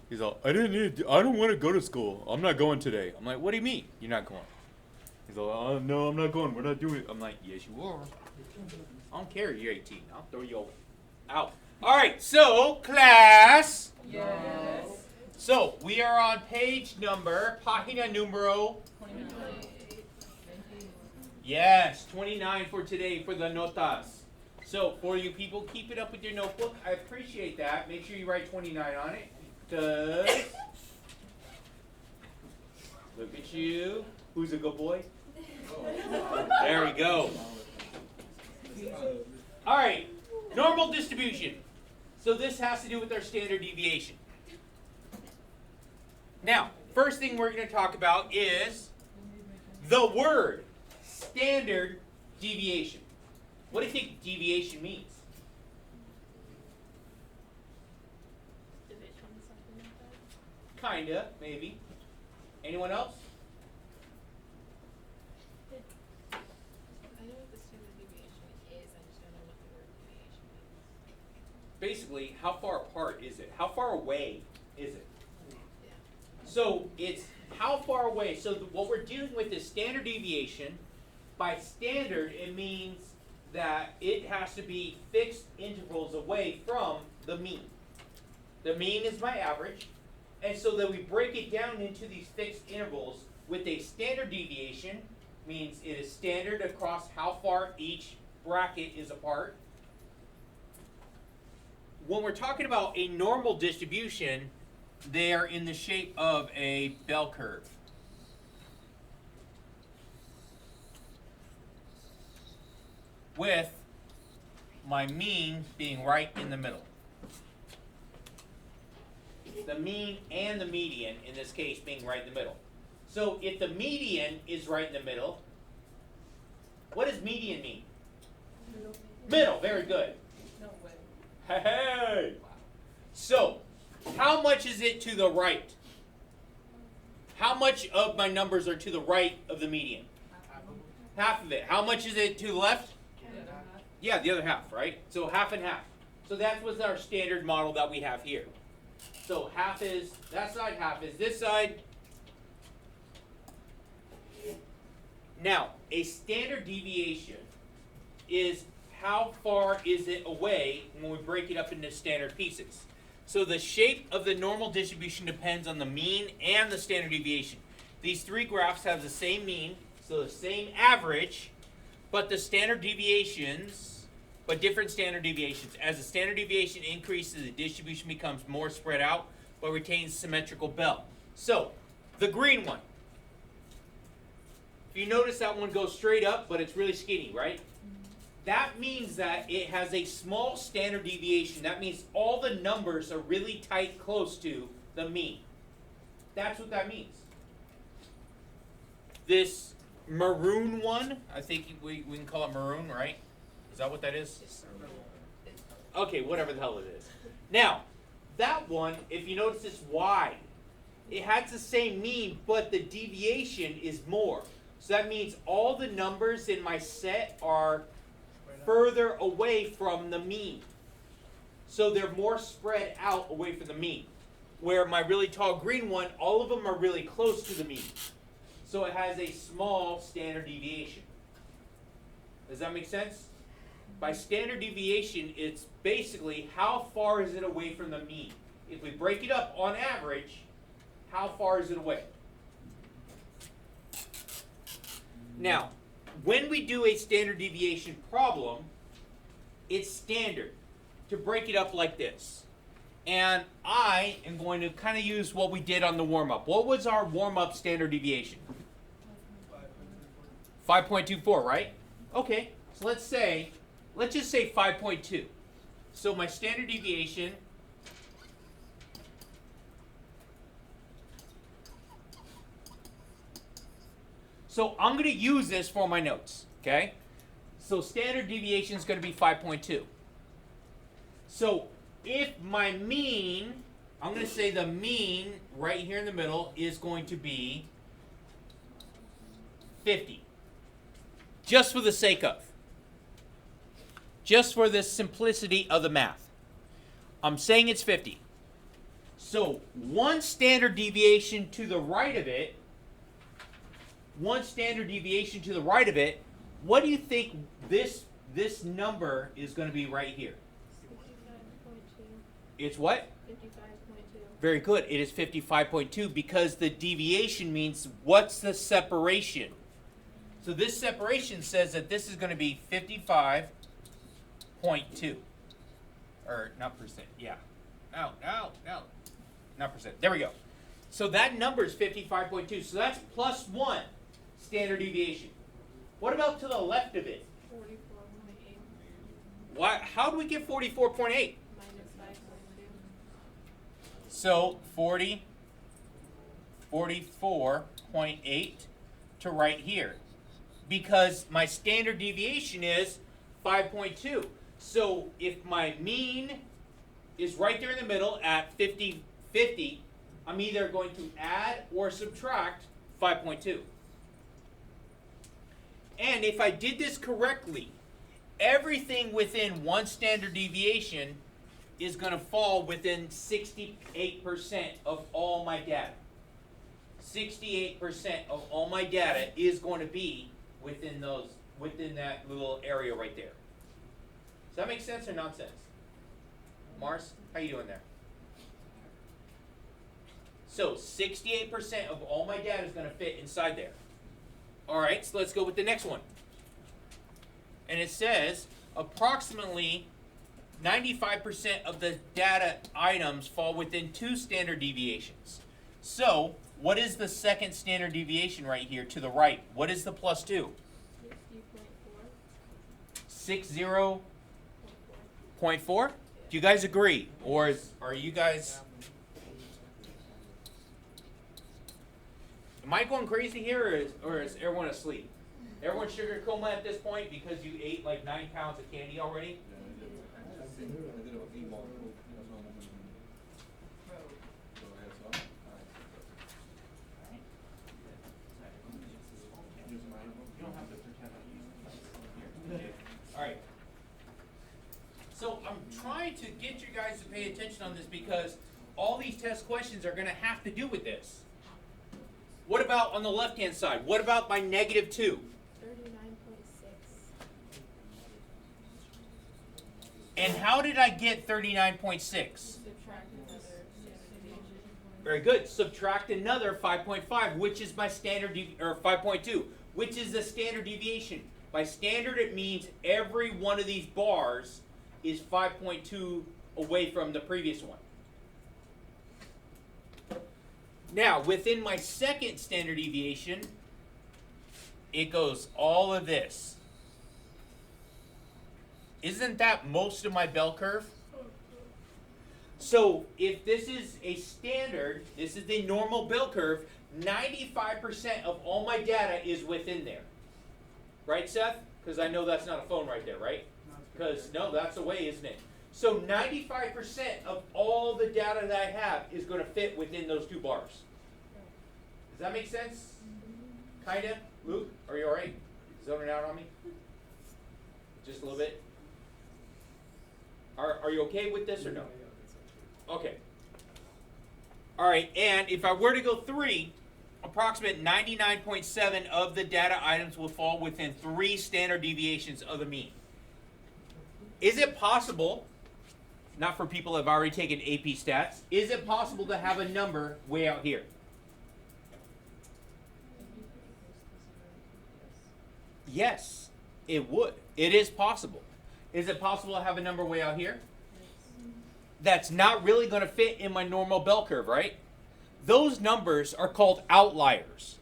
He's all, I don't want to go to school. I'm not going today. I'm like, what do you mean you're not going? He's all, oh, no, I'm not going. We're not doing it. I'm like, yes, you are. I don't care. You're 18. I'll throw you out. All right. So, class. Yes. So, we are on page number, página número. 29. Yes, 29 for today for the notas. So, for you people, keep it up with your notebook. I appreciate that. Make sure you write 29 on it. Because, look at you. Who's a good boy? There we go. All right, normal distribution. So this has to do with our standard deviation. Now, first thing we're going to talk about is the word standard deviation. What do you think deviation means? Division, something like that. Kinda, maybe. Anyone else? I know what the standard deviation is, I just don't know what the word deviation means. Basically, how far apart is it? How far away is it? Yeah. So it's how far away. So what we're dealing with is standard deviation. By standard, it means that it has to be fixed intervals away from the mean. The mean is my average. And so then we break it down into these fixed intervals with a standard deviation, means it is standard across how far each bracket is apart. When we're talking about a normal distribution, they are in the shape of a bell curve. With my mean being right in the middle. The mean and the median, in this case, being right in the middle. So if the median is right in the middle, what does median mean? Middle, very good. No way. Hey! So, how much is it to the right? How much of my numbers are to the right of the median? Half of it. How much is it to the left? Yeah, the other half, right? So half and half. So that's what's our standard model that we have here. So half is that side, half is this side. Now, a standard deviation is how far is it away when we break it up into standard pieces. So the shape of the normal distribution depends on the mean and the standard deviation. These three graphs have the same mean, so the same average, but the standard deviations, but different standard deviations. As the standard deviation increases, the distribution becomes more spread out, but retains symmetrical bell. So, the green one. If you notice that one goes straight up, but it's really skinny, right? That means that it has a small standard deviation. That means all the numbers are really tight, close to the mean. That's what that means. This maroon one, I think we can call it maroon, right? Is that what that is? Okay, whatever the hell it is. Now, that one, if you notice, it's wide. It has the same mean, but the deviation is more. So that means all the numbers in my set are further away from the mean. So they're more spread out away from the mean. Where my really tall green one, all of them are really close to the mean. So it has a small standard deviation. Does that make sense? By standard deviation, it's basically how far is it away from the mean. If we break it up on average, how far is it away? Now, when we do a standard deviation problem, it's standard to break it up like this. And I am going to kind of use what we did on the warm-up. What was our warm-up standard deviation? 5.24, right? Okay, so let's just say 5.2. So my standard deviation So I'm going to use this for my notes, okay? So standard deviation is going to be 5.2. So if my mean, I'm going to say the mean right here in the middle is going to be 50. Just for the sake of. Just for the simplicity of the math. I'm saying it's 50. So one standard deviation to the right of it, what do you think this number is going to be right here? 55.2. It's what? 55.2. Very good. It is 55.2 because the deviation means what's the separation? So this separation says that this is going to be 55.2. Or not percent, yeah. No. Not percent. There we go. So that number is 55.2. So that's plus 1 standard deviation. What about to the left of it? 44.8 Why? How do we get 44.8? minus 5.2. So 44.8 to right here. Because my standard deviation is 5.2. So if my mean is right there in the middle at 50, I'm either going to add or subtract 5.2. And if I did this correctly, everything within one standard deviation is going to fall within 68% of all my data. 68% of all my data is going to be within that little area right there. Does that make sense or nonsense? Mars, how you doing there? So 68% of all my data is going to fit inside there. All right, so let's go with the next one. And it says approximately 95% of the data items fall within 2 standard deviations. So what is the second standard deviation right here to the right? What is the plus 2? 60.4. 60.4? Do you guys agree? Or are you guys... Am I going crazy here, or is everyone asleep? Everyone sugar coma at this point because you ate like 9 pounds of candy already? Alright. So I'm trying to get you guys to pay attention on this because all these test questions are going to have to do with this. What about on the left-hand side? What about my negative 2? 39.6. And how did I get 39.6? Subtract another standard deviation. Very good. Subtract another 5.5, which is my standard, or 5.2, which is the standard deviation. By standard, it means every one of these bars is 5.2 away from the previous one. Now, within my second standard deviation, it goes all of this. Isn't that most of my bell curve? So, if this is a standard, this is the normal bell curve, 95% of all my data is within there. Right, Seth? Because I know that's not a phone right there, right? Because, no, that's a way, isn't it? So 95% of all the data that I have is going to fit within those 2 bars. Does that make sense? Kinda? Luke, are you alright? Zoning out on me? Just a little bit? Are you okay with this or no? Okay. Alright, and if I were to go 3, approximate 99.7 of the data items will fall within 3 standard deviations of the mean. Is it possible, not for people who have already taken AP stats, is it possible to have a number way out here? Yes, it would. It is possible. Is it possible to have a number way out here? That's not really going to fit in my normal bell curve, right? Those numbers are called outliers.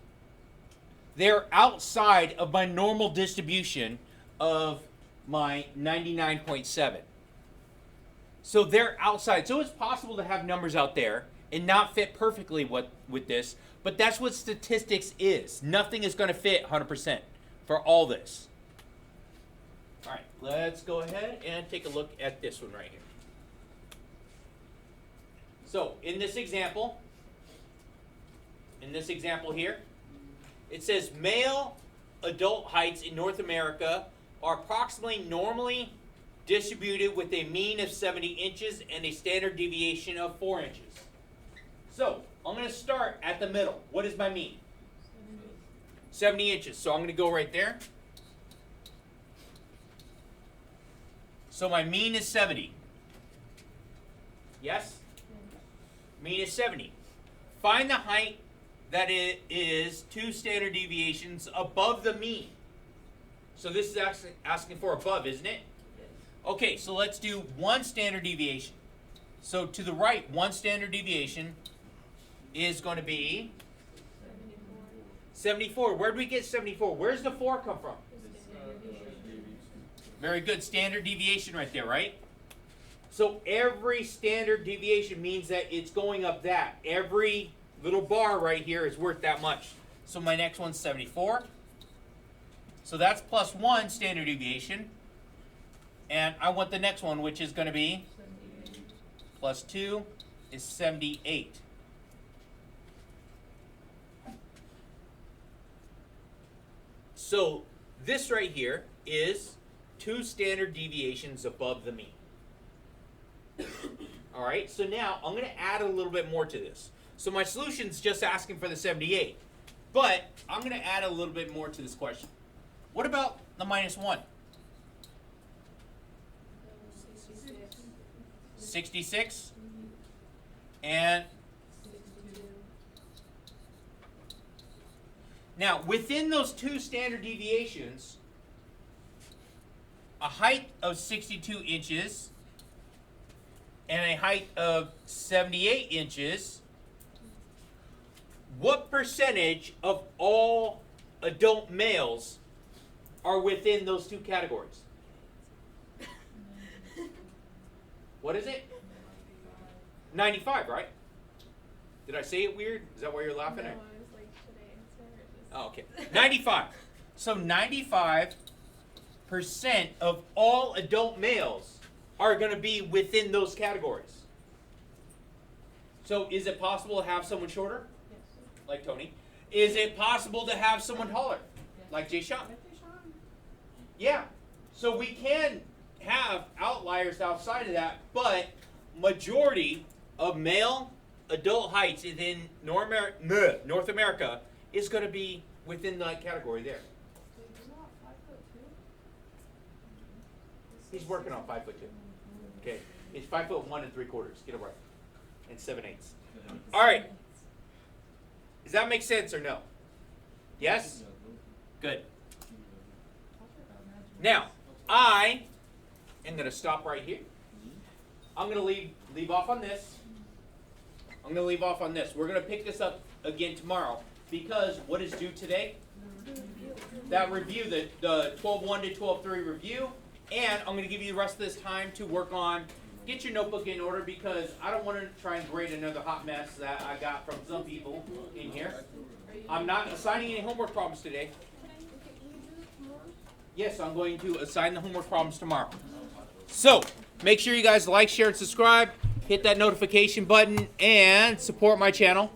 They're outside of my normal distribution of my 99.7. So they're outside. So it's possible to have numbers out there and not fit perfectly with this, but that's what statistics is. Nothing is going to fit 100% for all this. All right, let's go ahead and take a look at this one right here. So in this example here, it says male adult heights in North America are approximately normally distributed with a mean of 70 inches and a standard deviation of 4 inches. So I'm going to start at the middle. What is my mean? 70 inches. So I'm going to go right there. So my mean is 70. Yes? Mean is 70. Find the height that it is 2 standard deviations above the mean. So this is actually asking for above, isn't it? Okay, so let's do 1 standard deviation. So to the right, 1 standard deviation is going to be 74. Where did we get 74? Where's the 4 come from? Very good. Standard deviation right there, right? So every standard deviation means that it's going up that. Every little bar right here is worth that much. So my next one's 74. So that's plus 1 standard deviation. And I want the next one, which is going to be plus 2 is 78. So this right here is 2 standard deviations above the mean. All right, so now I'm going to add a little bit more to this. So my solution's just asking for the 78, but I'm going to add a little bit more to this question. What about the minus 1? 66 and now within those 2 standard deviations, a height of 62 inches and a height of 78 inches, what percentage of all adult males are within those 2 categories? What is it? 95, right? Did I say it weird? Is that why you're laughing? No, Or? I was like, should I answer or just? Oh, okay. 95. So 95% of all adult males are going to be within those categories. So is it possible to have someone shorter, Yes. like Tony? Is it possible to have someone taller, like Jay Sean? Yeah. So we can have outliers outside of that, but majority of male adult heights within North America is going to be within that category there. He's working on 5'2". Okay, he's 5'1 3/4". Get it right, and 7/8. All right. Does that make sense or no? Yes. Good. Now, I am going to stop right here. I'm going to leave off on this. I'm going to leave off on this. We're going to pick this up again tomorrow because what is due today? That review, the 12.1 to 12.3 review. And I'm going to give you the rest of this time to work on, get your notebook in order because I don't want to try and grade another hot mess that I got from some people in here. I'm not assigning any homework problems today. Yes, I'm going to assign the homework problems tomorrow. So, make sure you guys like, share, and subscribe. Hit that notification button and support my channel.